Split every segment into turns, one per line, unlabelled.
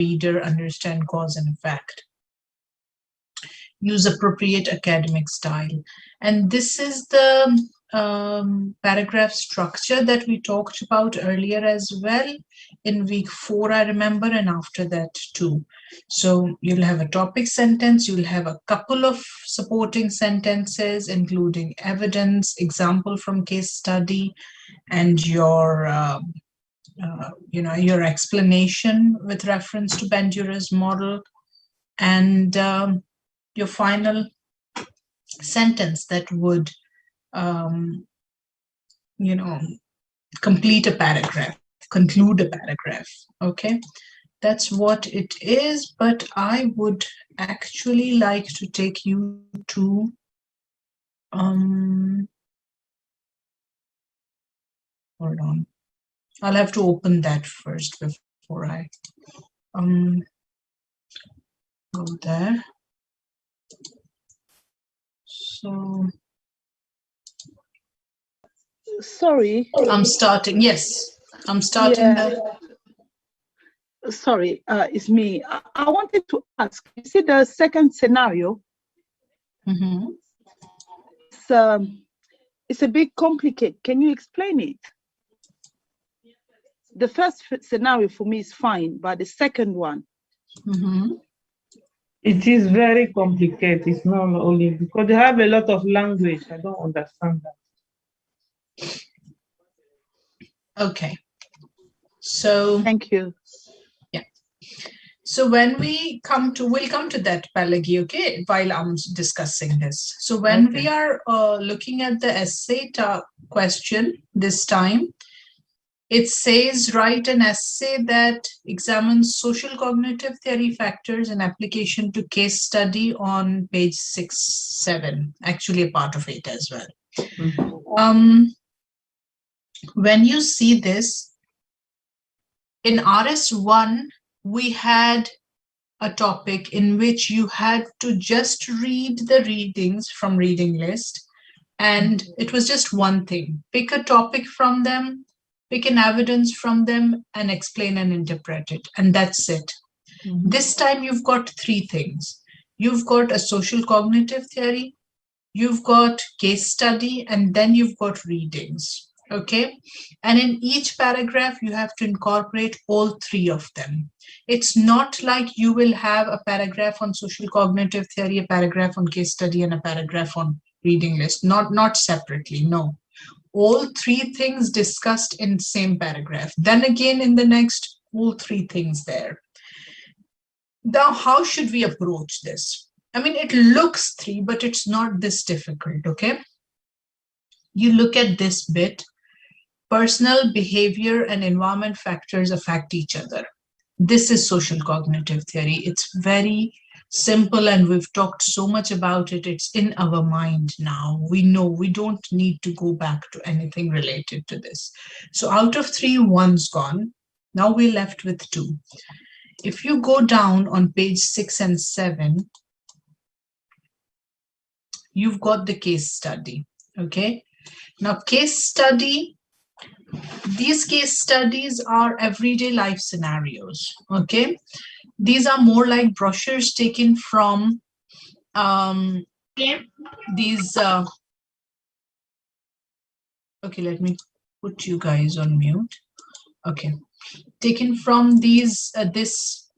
reader understand cause and effect. Use appropriate academic style. And this is the paragraph structure that we talked about earlier as well in week 4, I remember, and after that too. So you'll have a topic sentence, you'll have a couple of supporting sentences, including evidence, example from case study, and your your explanation with reference to Bandura's model, and your final sentence that would complete a paragraph, conclude a paragraph. Okay, that's what it is. But I would actually like to take you to hold on, I'll have to open that first before I go there. So
sorry,
I'm starting. Yes, I'm starting. Yeah.
Sorry, it's me. I wanted to ask, you see the second scenario?
Mm-hmm.
It's a bit complicated. Can you explain it? The first scenario for me is fine, but the second one.
Mm-hmm.
It is very complicated. It's not only because they have a lot of language. I don't understand that.
Okay. So
thank you.
Yeah. So when we'll come to that, Palagi, okay, while I'm discussing this. So when we are looking at the essay question this time, it says write an essay that examines social cognitive theory factors and application to case study on page 6-7, actually a part of it as well. Mm-hmm. When you see this, in RS1, we had a topic in which you had to just read the readings from reading list, and it was just one thing. Pick a topic from them, pick an evidence from them, and explain and interpret it, and that's it. Mm-hmm. This time you've got 3 things. You've got a social cognitive theory, you've got case study, and then you've got readings. Okay, and in each paragraph you have to incorporate all 3 of them. It's not like you will have a paragraph on social cognitive theory, a paragraph on case study, and a paragraph on reading list, not separately. No, all 3 things discussed in the same paragraph, then again in the next, all 3 things there. Now how should we approach this? I mean, it looks 3, but it's not this difficult. Okay, you look at this bit. Personal behavior and environment factors affect each other. This is social cognitive theory. It's very simple, and we've talked so much about it. It's in our mind now. We know we don't need to go back to anything related to this. So out of 3, 1's gone. Now we're left with 2. If you go down on page 6 and 7, you've got the case study. Okay. Now case study, these case studies are everyday life scenarios. Okay, these are more like brochures taken from these okay, let me put you guys on mute. Okay, taken from these this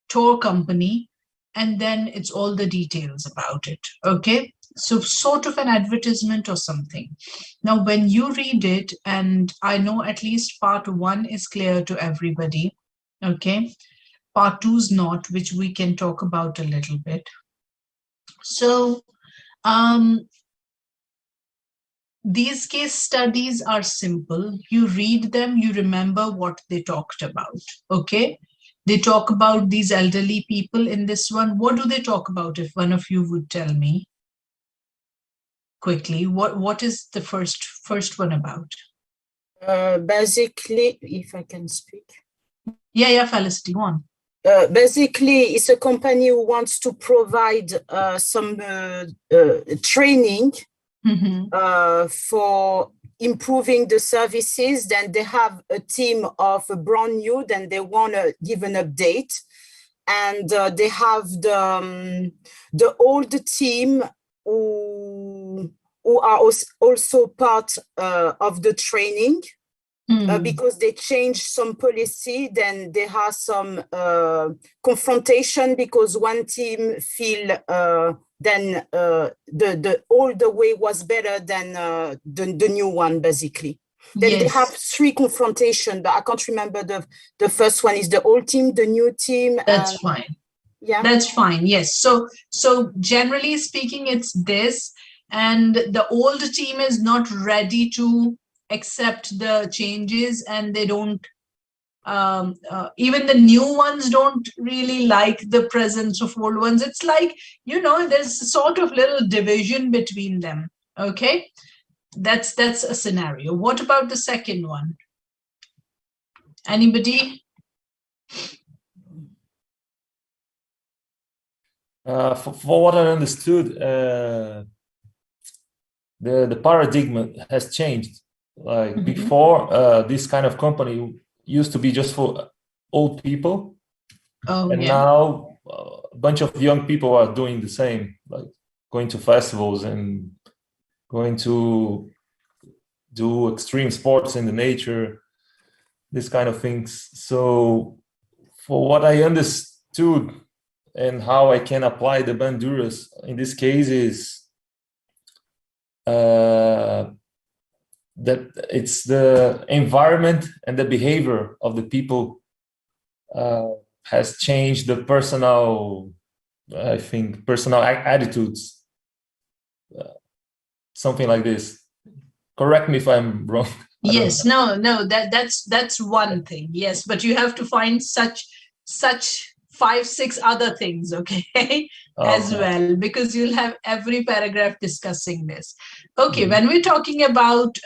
tour company, and then it's all the details about it. Okay, so sort of an advertisement or something. Now when you read it, and I know at least part 1 is clear to everybody, okay, part 2 is not, which we can talk about a little bit. So these case studies are simple. You read them, you remember what they talked about. Okay, they talk about these elderly people in this one. What do they talk about? If one of you would tell me quickly, what is the first one about?
Basically, if I can speak.
Yeah, Felicity, one.
Basically, it's a company who wants to provide some training for improving the services, then they have a team of brand new, then they want to give an update. And they have the old team who are also part of the training. Because they changed some policy, then there are some confrontation because one team feel then the older way was better than the new one, basically. Then they have 3 confrontation, but I can't remember the first one is the old team, the new team.
That's fine.
Yeah,
that's fine. Yes. So generally speaking, it's this, and the old team is not ready to accept the changes, and they don't even the new ones don't really like the presence of old ones. It's like, there's a sort of little division between them. Okay, that's a scenario. What about the second one? Anybody?
For what I understood, the paradigm has changed. Like before, this kind of company used to be just for old people, and now a bunch of young people are doing the same, like going to festivals and going to do extreme sports in the nature, this kind of things. So for what I understood and how I can apply the Banduras in this case is that it's the environment and the behavior of the people has changed the personal, I think, personal attitudes, something like this. Correct me if I'm wrong.
Yes, no, that's one thing. Yes, but you have to find such 5-6 other things, okay, as well, because you'll have every paragraph discussing this. Okay, when we're talking about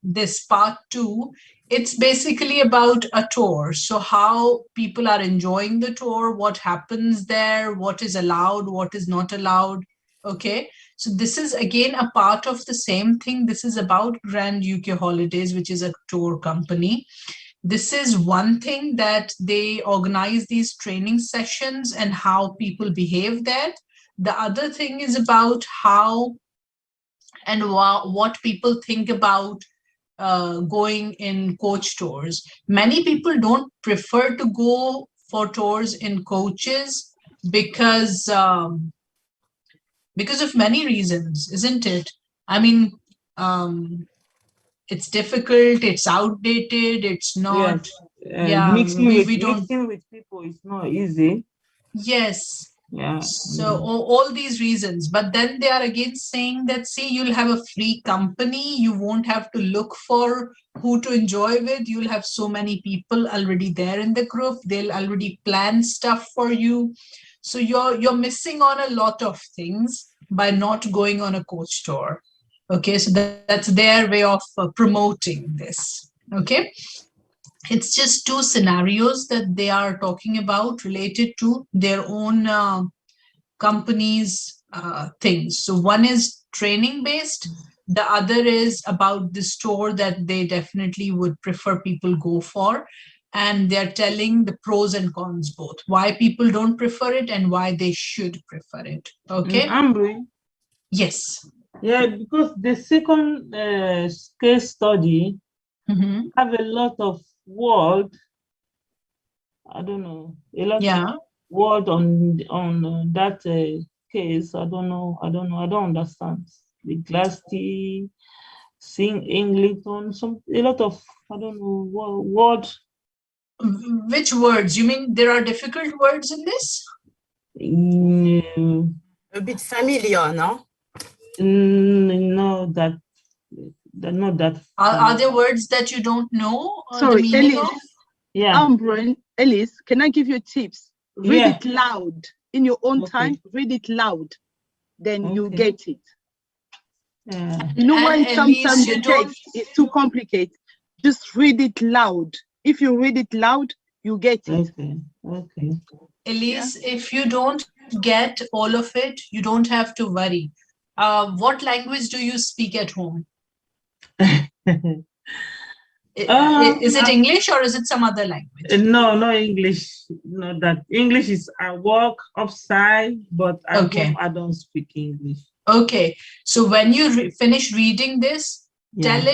this part 2, it's basically about a tour. So how people are enjoying the tour, what happens there, what is allowed, what is not allowed. Okay, so this is again a part of the same thing. This is about Grand UK Holidays, which is a tour company. This is one thing that they organize these training sessions and how people behave there. The other thing is about how and what people think about going in coach tours. Many people don't prefer to go for tours in coaches because of many reasons, isn't it? I mean, it's difficult, it's outdated, it's not.
Yes. Mixing with people is not easy.
Yes.
Yeah.
So all these reasons, but then they are again saying that, see, you'll have a free company, you won't have to look for who to enjoy with, you'll have so many people already there in the group, they'll already plan stuff for you. So you're missing on a lot of things by not going on a coach tour. Okay, so that's their way of promoting this. Okay, it's just 2 scenarios that they are talking about related to their own company's things. So one is training based, the other is about the store that they definitely would prefer people go for, and they're telling the pros and cons both, why people don't prefer it and why they should prefer it. Okay,
Ambre.
Yes.
Yeah, because the second case study have a lot of word. I don't know, a lot of word on that case. I don't know. I don't understand. The glass tea, sing English, a lot of, I don't know, word.
Which words? You mean there are difficult words in this?
A bit familiar, no?
No, that not that.
Are there words that you don't know?
Sorry,
the meaning
Elise.
of?
Yeah.
Elise, can I give you tips? Read it loud in your own time. Read it loud, then you get it. You know, when sometimes the text is too complicated, just read it loud. If you read it loud, you get it.
Okay.
Elise, if you don't get all of it, you don't have to worry. What language do you speak at home? Is it English or is it some other language?
No, no English. No, that English is I work upside, but at home I don't speak English.
Okay, so when you finish reading this, tell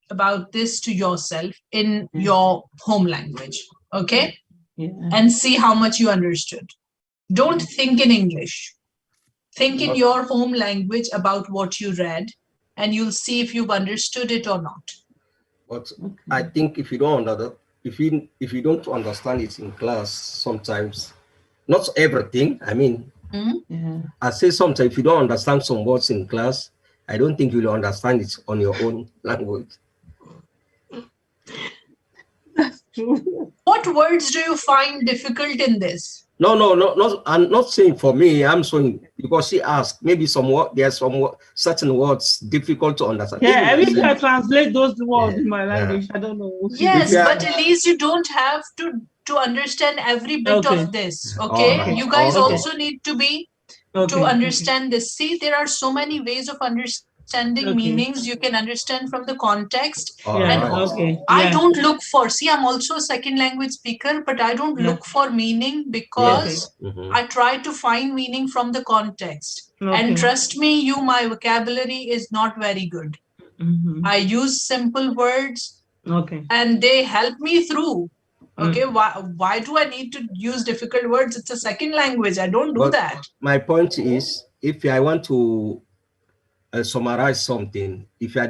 about this to yourself in your home language. Okay, and see how much you understood. Don't think in English. Think in your home language about what you read, and you'll see if you've understood it or not.
But I think if you don't understand it in class, sometimes, not everything. I mean, I say sometimes if you don't understand some words in class, I don't think you'll understand it on your own language.
That's true.
What words do you find difficult in this?
No. I'm not saying for me. I'm saying because she asked. Maybe there's some certain words difficult to understand.
Yeah, I wish I translate those words in my language. I don't know.
Yes, but at least you don't have to understand every bit of this. Okay, you guys also need to be to understand this. See, there are so many ways of understanding meanings you can understand from the context. I don't look for, see, I'm also a second language speaker, but I don't look for meaning because I try to find meaning from the context. And trust me, my vocabulary is not very good. I use simple words and they help me through. Okay, why do I need to use difficult words? It's a second language. I don't do that.
My point is, if I want to summarize something, if I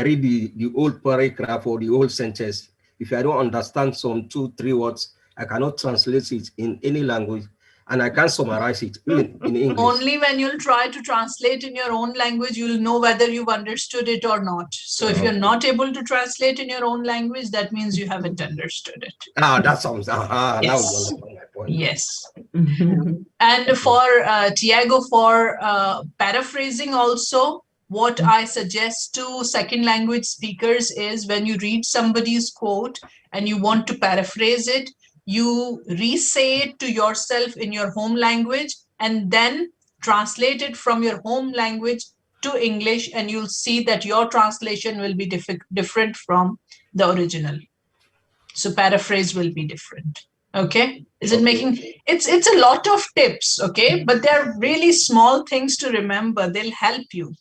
read the old paragraph or the old sentence, if I don't understand some 2-3 words, I cannot translate it in any language, and I can't summarize it in English.
Only when you'll try to translate in your own language, you'll know whether you've understood it or not. So if you're not able to translate in your own language, that means you haven't understood it.
That sounds,
yes.
Now you understand my point.
Yes. And for Tiago, for paraphrasing also, what I suggest to second language speakers is when you read somebody's quote and you want to paraphrase it, you re-say it to yourself in your home language and then translate it from your home language to English, and you'll see that your translation will be different from the original. So paraphrase will be different. Okay, is it making it's a lot of tips, okay, but they're really small things to remember. They'll help you.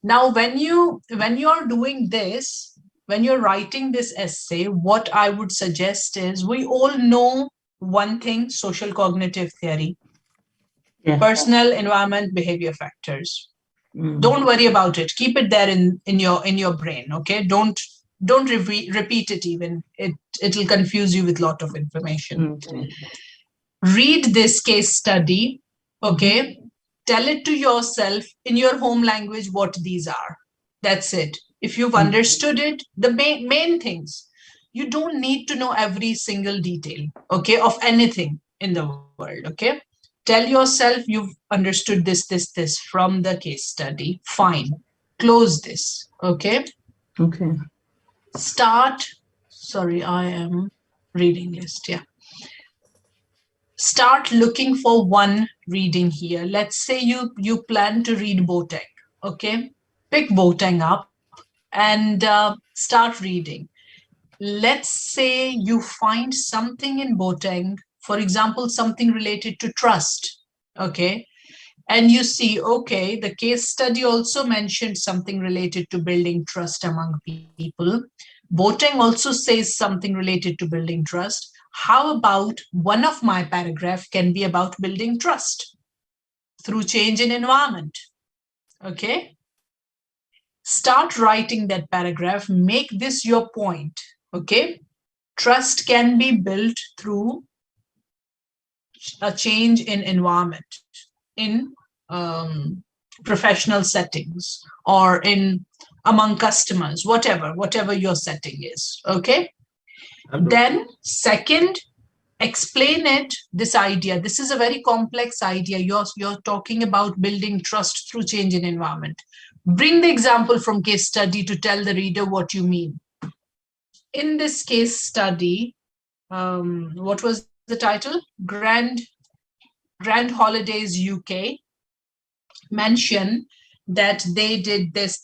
Now when you're doing this, when you're writing this essay, what I would suggest is, we all know one thing: social cognitive theory, personal, environment, behavior factors. Don't worry about it. Keep it there in your brain. Okay, don't repeat it. Even it'll confuse you with a lot of information. Read this case study. Okay, tell it to yourself in your home language what these are. That's it. If you've understood it, the main things, you don't need to know every single detail, okay, of anything in the world. Okay, tell yourself you've understood this from the case study. Fine, close this. Okay. Start. Sorry, I am reading list. Yeah. Start looking for one reading here. Let's say you plan to read Boateng. Okay, pick Boateng up and start reading. Let's say you find something in Boateng, for example, something related to trust. Okay, and you see, okay, the case study also mentioned something related to building trust among people. Boateng also says something related to building trust. How about one of my paragraph can be about building trust through change in environment? Okay. Start writing that paragraph. Make this your point. Okay. Trust can be built through a change in environment, in professional settings, or in among customers, whatever your setting is. Okay. Then second, explain it, this idea. This is a very complex idea. You're talking about building trust through change in environment. Bring the example from case study to tell the reader what you mean. In this case study, what was the title? Grand Holidays UK. Mention that they did this,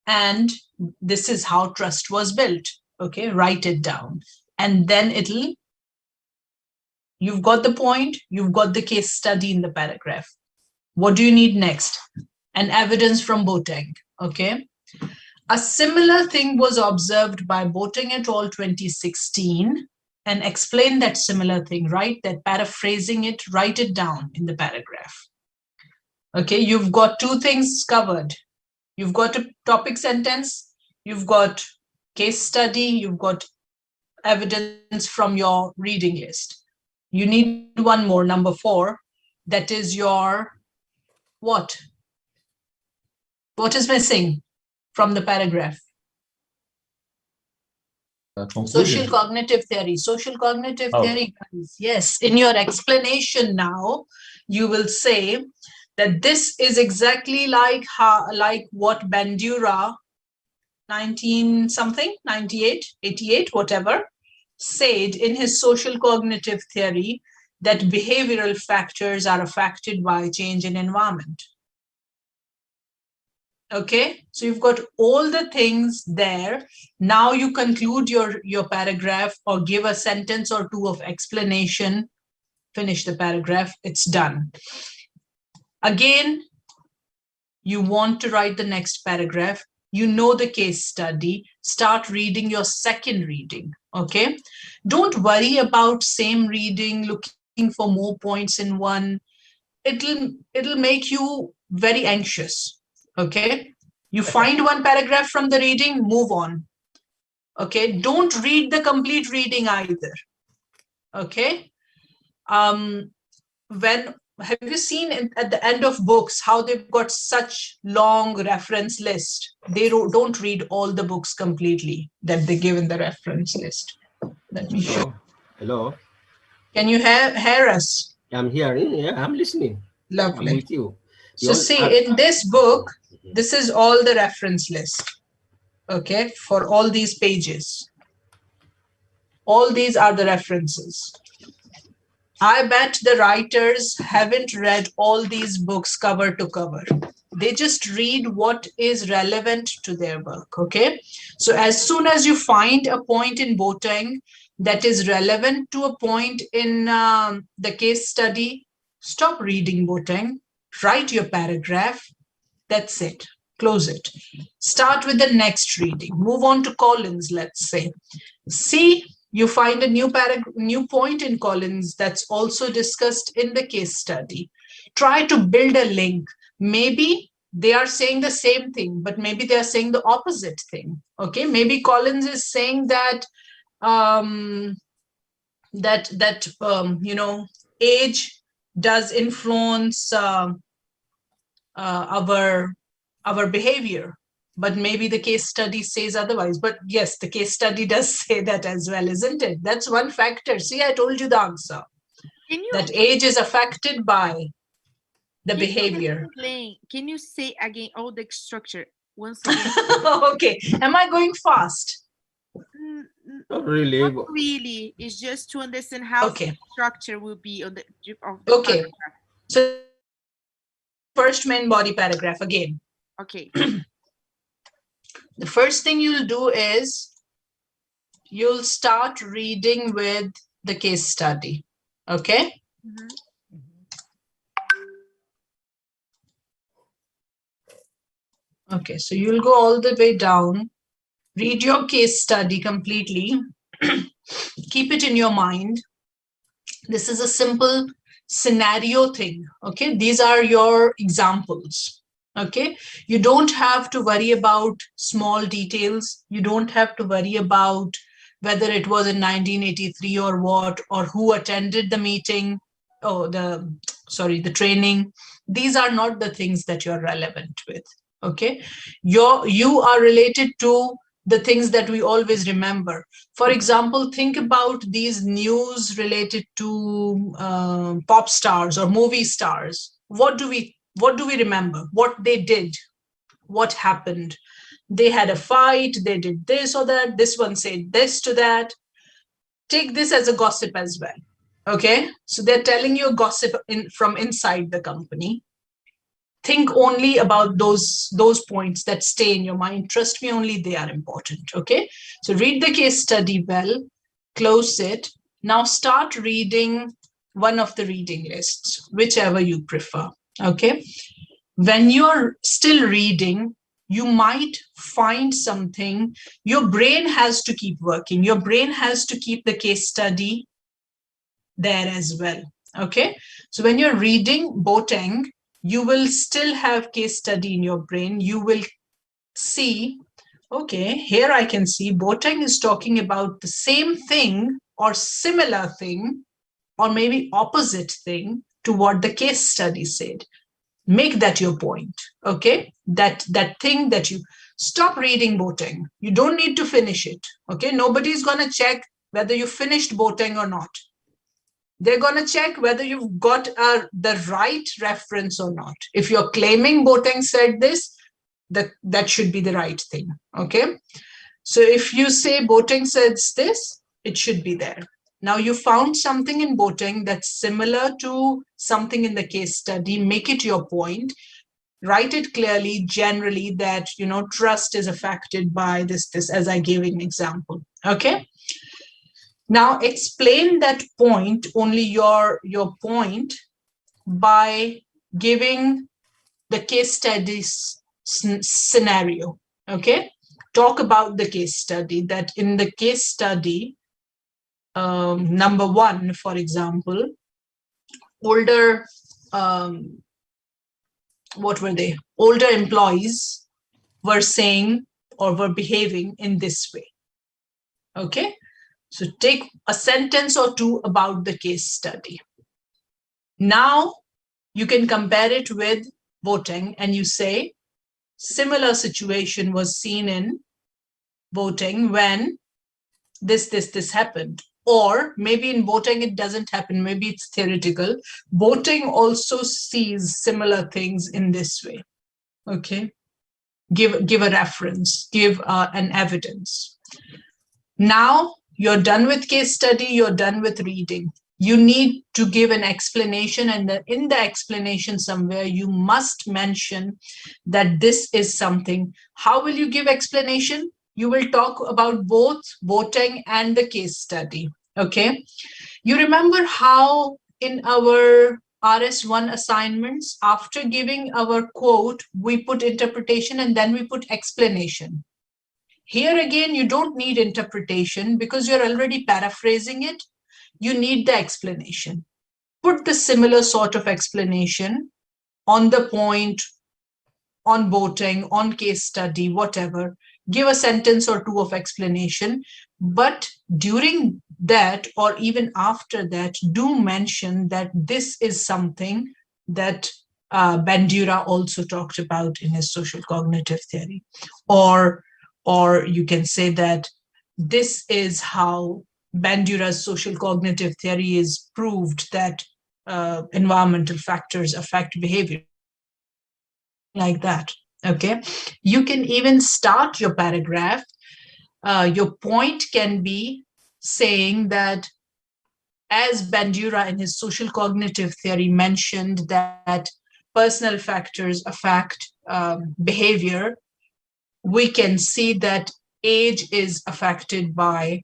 and this is how trust was built. Okay, write it down. And then you've got the point, you've got the case study in the paragraph. What do you need next? An evidence from Boateng. Okay. A similar thing was observed by Boateng et al. 2016, and explain that similar thing, right? That paraphrasing it, write it down in the paragraph. Okay, you've got two things covered. You've got a topic sentence, you've got case study, you've got evidence from your reading list. You need one more, number 4, that is your what? What is missing from the paragraph? Social cognitive theory. Social cognitive theory, guys. Yes, in your explanation now, you will say that this is exactly like what Bandura 19 something, 98, 88, whatever, said in his social cognitive theory, that behavioral factors are affected by change in environment. Okay, so you've got all the things there. Now you conclude your paragraph or give a sentence or two of explanation, finish the paragraph, it's done. Again, you want to write the next paragraph, you know the case study, start reading your second reading, okay? Don't worry about same reading, looking for more points in one. It'll make you very anxious, okay? You find one paragraph from the reading, move on, okay? Don't read the complete reading either, okay? Have you seen at the end of books how they've got such long reference list? They don't read all the books completely that they give in the reference list. Let me show.
Hello.
Can you hear us?
I'm hearing. Yeah, I'm listening.
Lovely.
I'm with you.
So see, in this book, this is all the reference list. Okay, for all these pages. All these are the references. I bet the writers haven't read all these books cover to cover. They just read what is relevant to their work, okay? So as soon as you find a point in Boateng that is relevant to a point in the case study, stop reading Boateng, write your paragraph, that's it, close it. Start with the next reading, move on to Collins, let's say. See, you find a new point in Collins that's also discussed in the case study. Try to build a link. Maybe they are saying the same thing, but maybe they are saying the opposite thing. Okay, maybe Collins is saying that you know, age does influence our behavior. But maybe the case study says otherwise. But yes, the case study does say that as well, isn't it? That's one factor. See, I told you the answer. That age is affected by the behavior.
Can you say again all the structure once again?
Okay. Am I going fast?
Not really.
Not really. It's just to understand how the structure will be on the
okay.
paragraph.
So first main body paragraph again.
Okay.
The first thing you'll do is you'll start reading with the case study. Okay?
Mm-hmm.
Okay, so you'll go all the way down, read your case study completely, keep it in your mind. This is a simple scenario thing. Okay, these are your examples. Okay, you don't have to worry about small details. You don't have to worry about whether it was in 1983 or what, or who attended the meeting, or the training. These are not the things that you're relevant with. Okay, you are related to the things that we always remember. For example, think about these news related to pop stars or movie stars. What do we remember? What they did, what happened? They had a fight, they did this or that, this one said this to that. Take this as a gossip as well. Okay, so they're telling you gossip from inside the company. think only about those points that stay in your mind. Trust me, only they are important. Okay, so read the case study well, close it. Now start reading one of the reading lists, whichever you prefer. Okay, when you're still reading, you might find something. Your brain has to keep working. Your brain has to keep the case study there as well. Okay, so when you're reading Boateng, you will still have case study in your brain. You will see, okay, here I can see Boateng is talking about the same thing or similar thing or maybe opposite thing to what the case study said. Make that your point, okay? That thing that you stop reading Boateng. You don't need to finish it, okay? Nobody's going to check whether you finished Boateng or not. They're going to check whether you've got the right reference or not. If you're claiming Boateng said this, that should be the right thing, okay? So if you say Boateng says this, it should be there. Now you found something in Boateng that's similar to something in the case study. Make it your point. Write it clearly, generally, that, you know, trust is affected by this, as I gave an example, okay? Now explain that point, only your point, by giving the case study's scenario, okay? Talk about the case study, that in the case study, number one, for example, older, what were they? Older employees were saying or were behaving in this way, okay? So take a sentence or two about the case study. Now you can compare it with Boateng and you say, similar situation was seen in Boateng when this happened. Or maybe in Boateng it doesn't happen, maybe it's theoretical. Boateng also sees similar things in this way, okay? Give a reference, give an evidence. Now you're done with case study, you're done with reading. You need to give an explanation, and in the explanation somewhere, you must mention that this is something. How will you give explanation? You will talk about both Boateng and the case study, okay? You remember how in our RS1 assignments, after giving our quote, we put interpretation and then we put explanation. Here again, you don't need interpretation because you're already paraphrasing it. You need the explanation. Put the similar sort of explanation on the point, on Boateng, on case study, whatever. Give a sentence or two of explanation. But during that, or even after that, do mention that this is something that Bandura also talked about in his social cognitive theory. Or you can say that this is how Bandura's social cognitive theory is proved that environmental factors affect behavior, like that, okay? You can even start your paragraph. Your point can be saying that as Bandura in his social cognitive theory mentioned that personal factors affect behavior, we can see that age is affected by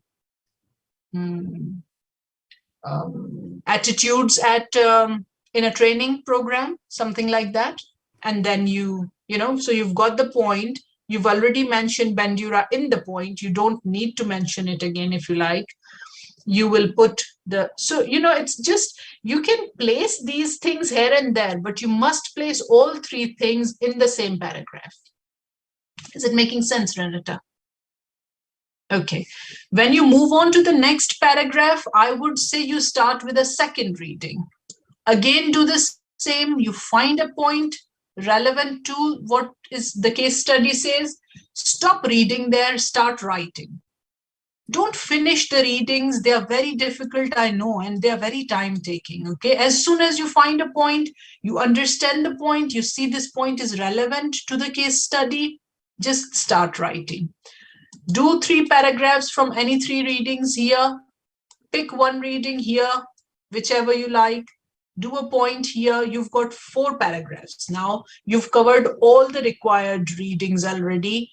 attitudes at in a training program, something like that. And then you know, so you've got the point. You've already mentioned Bandura in the point. You don't need to mention it again if you like. You will put the, so, you know, it's just, you can place these things here and there, but you must place all three things in the same paragraph. Is it making sense, Renata? Okay, when you move on to the next paragraph, I would say you start with a second reading. Again, do the same. You find a point relevant to what is the case study says. Stop reading there, start writing. Don't finish the readings. They are very difficult, I know, and they are very time-taking, okay? As soon as you find a point, you understand the point, you see this point is relevant to the case study, just start writing. Do 3 paragraphs from any 3 readings here. Pick one reading here, whichever you like. do a point here. You've got 4 paragraphs. Now you've covered all the required readings already.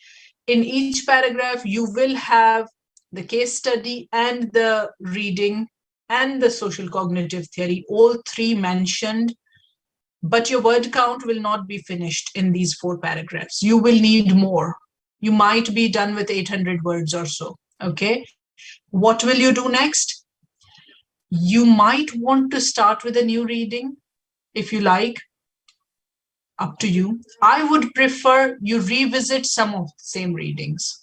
In each paragraph, you will have the case study and the reading and the social cognitive theory, all 3 mentioned. But your word count will not be finished in these 4 paragraphs. You will need more. You might be done with 800 words or so. Okay. What will you do next? You might want to start with a new reading if you like. Up to you. I would prefer you revisit some of the same readings.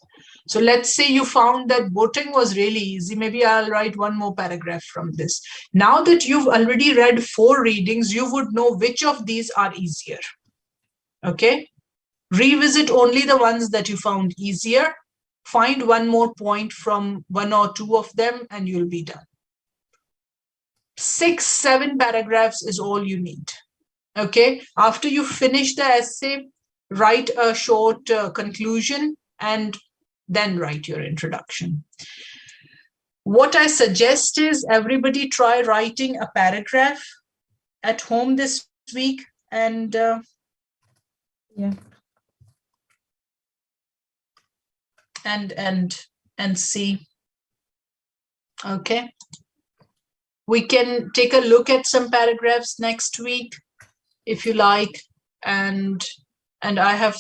So let's say you found that voting was really easy. Maybe I'll write 1 more paragraph from this. Now that you've already read 4 readings, you would know which of these are easier. Okay. Revisit only the ones that you found easier. Find 1 more point from 1 or 2 of them and you'll be done. 6, 7 paragraphs is all you need. Okay, after you finish the essay, write a short conclusion and then write your introduction. What I suggest is everybody try writing a paragraph at home this week and and see. Okay, we can take a look at some paragraphs next week if you like, and I have,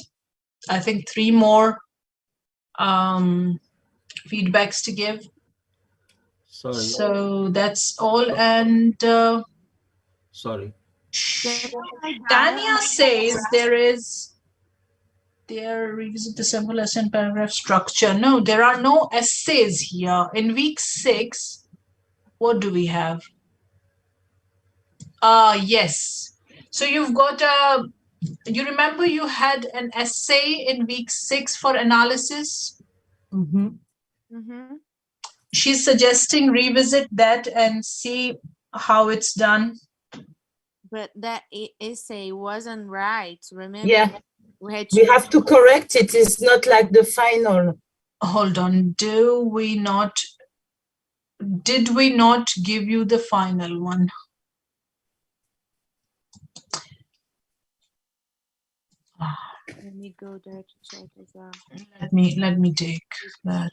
I think, 3 more feedbacks to give.
Sorry.
So that's all. And
sorry.
Tanya says revisit the simple essay and paragraph structure. No, there are no essays here. In week 6, what do we have? Yes. So you've got you remember you had an essay in week 6 for analysis? She's suggesting revisit that and see how it's done.
But that essay wasn't right, remember?
Yeah,
we
have to correct it. It's not like the final.
Hold on, did we not give you the final one?
Let me go there to check as well.
Let me take that.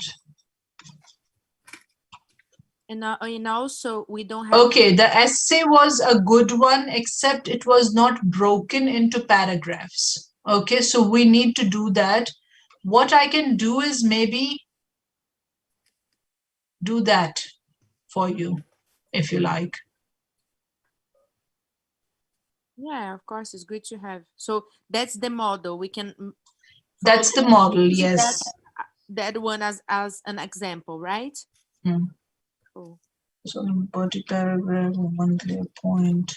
And also we don't have.
Okay, the essay was a good one, except it was not broken into paragraphs. Okay, so we need to do that. What I can do is maybe do that for you, if you like.
Yeah, of course, it's good to have. So that's the model. We can.
That's the model, yes.
That one as an example, right? Cool.
So body paragraph, 1 clear point.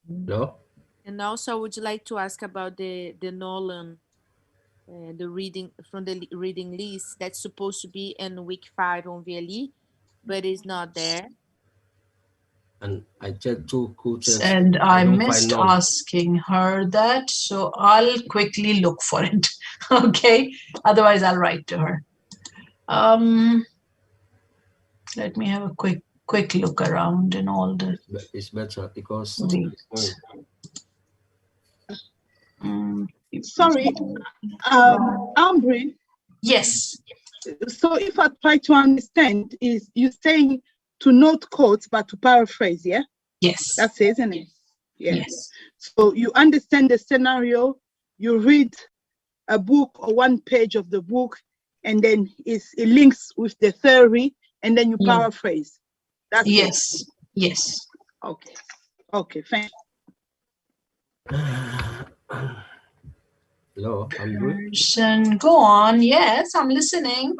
No.
And also, would you like to ask about the Nolan, the reading from the reading list that's supposed to be in week 5 on VLE, but it's not there.
And I checked 2 coaches.
And I missed asking her that, so I'll quickly look for it. Okay, otherwise I'll write to her. Let me have a quick look around in all the.
It's better because.
Sorry, Ambry.
Yes.
So if I try to understand, is you saying to not quote but to paraphrase, yeah?
Yes.
That's it, isn't it? Yeah.
Yes.
So you understand the scenario, you read a book or 1 page of the book, and then it links with the theory, and then you paraphrase. That's
yes.
it.
Yes.
Okay. Okay, thank you.
Hello, I'm good.
Go on. Yes, I'm listening.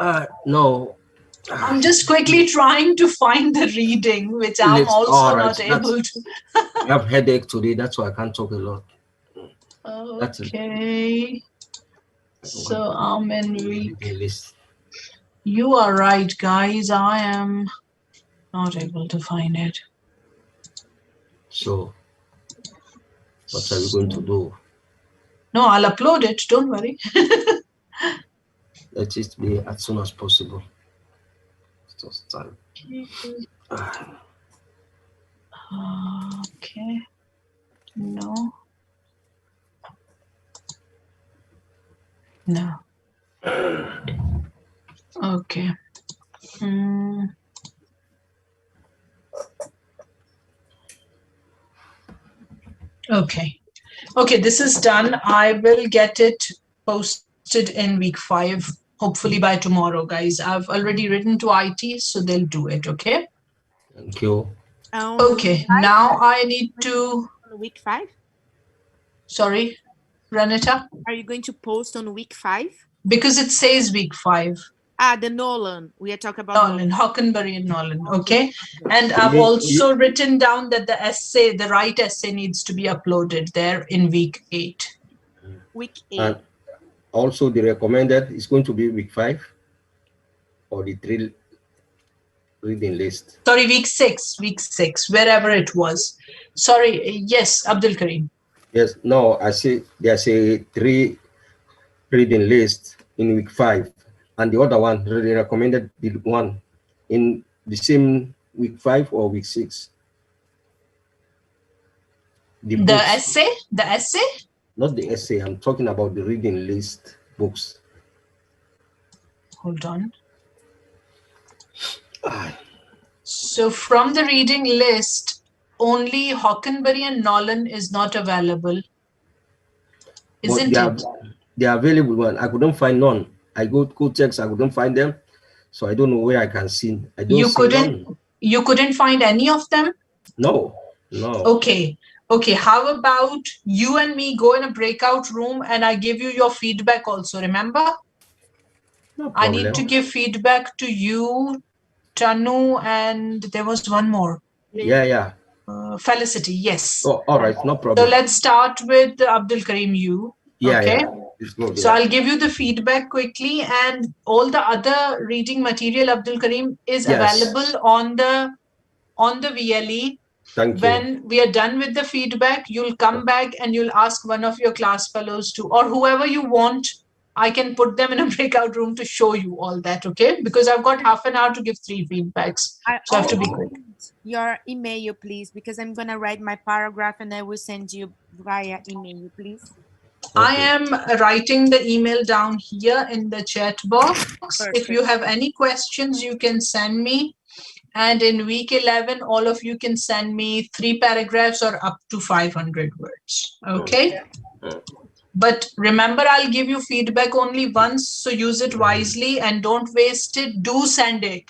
No.
I'm just quickly trying to find the reading, which I'm also not able to.
I have headache today, that's why I can't talk a lot.
Okay. So I'm in week. You are right, guys. I am not able to find it.
So, what are we going to do?
No, I'll upload it. Don't worry.
Let it be as soon as possible. Just time.
Okay. No. No. Okay. Okay. Okay, this is done. I will get it posted in week 5, hopefully by tomorrow, guys. I've already written to IT, so they'll do it, okay?
Thank you.
Okay, now I need to...
Week 5?
Sorry, Ranita?
Are you going to post on week 5?
Because it says week 5.
Ah, the Nolan. We are talking about
Nolan, Hockenberry and Nolan, okay? And I've
mean,
also written down that the essay, the right essay needs to be uploaded there in week 8.
Week 8.
And also the recommended is going to be week 5 or the 3 reading list.
Sorry, week 6, wherever it was. Sorry, yes, Abdul Karim.
Yes, no, I see there's a 3 reading list in week 5, and the other one, the recommended the one in the same week 5 or week 6. The
essay? The essay?
Not the essay, I'm talking about the reading list books.
Hold on. So from the reading list, only Hockenberry and Nolan is not available, isn't it?
The available one, I couldn't find none. I go checks, I couldn't find them, so I don't know where I can see. I don't see none.
You couldn't find any of them?
No.
Okay. How about you and me go in a breakout room and I give you your feedback also, remember?
No problem.
I need to give feedback to you, Tanu, and there was one more.
Yeah.
Felicity, yes.
Oh, all right, no problem.
So let's start with Abdul Karim, you. Okay.
Yeah.
So I'll give you the feedback quickly, and all the other reading material, Abdul Karim, is available on the VLE.
Thank you.
When we are done with the feedback, you'll come back and you'll ask one of your class fellows to, or whoever you want, I can put them in a breakout room to show you all that, okay? Because I've got half an hour to give 3 feedbacks. So I have to be quick.
Your email, please, because I'm going to write my paragraph and I will send you via email, please.
Okay. I am writing the email down here in the chat box. Perfect. If you have any questions, you can send me. And in week 11, all of you can send me 3 paragraphs or up to 500 words. Okay? But remember, I'll give you feedback only once, so use it wisely and don't waste it. Do send it.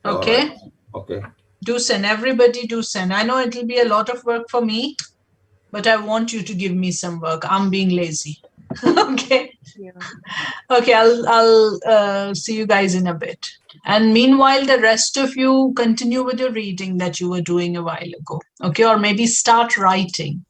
Okay?
Right. Okay.
Do send. Everybody do send. I know it'll be a lot of work for me, but I want you to give me some work. I'm being lazy. Okay?
Yeah.
Okay, I'll see you guys in a bit. And meanwhile, the rest of you continue with your reading that you were doing a while ago. Okay, or maybe start writing.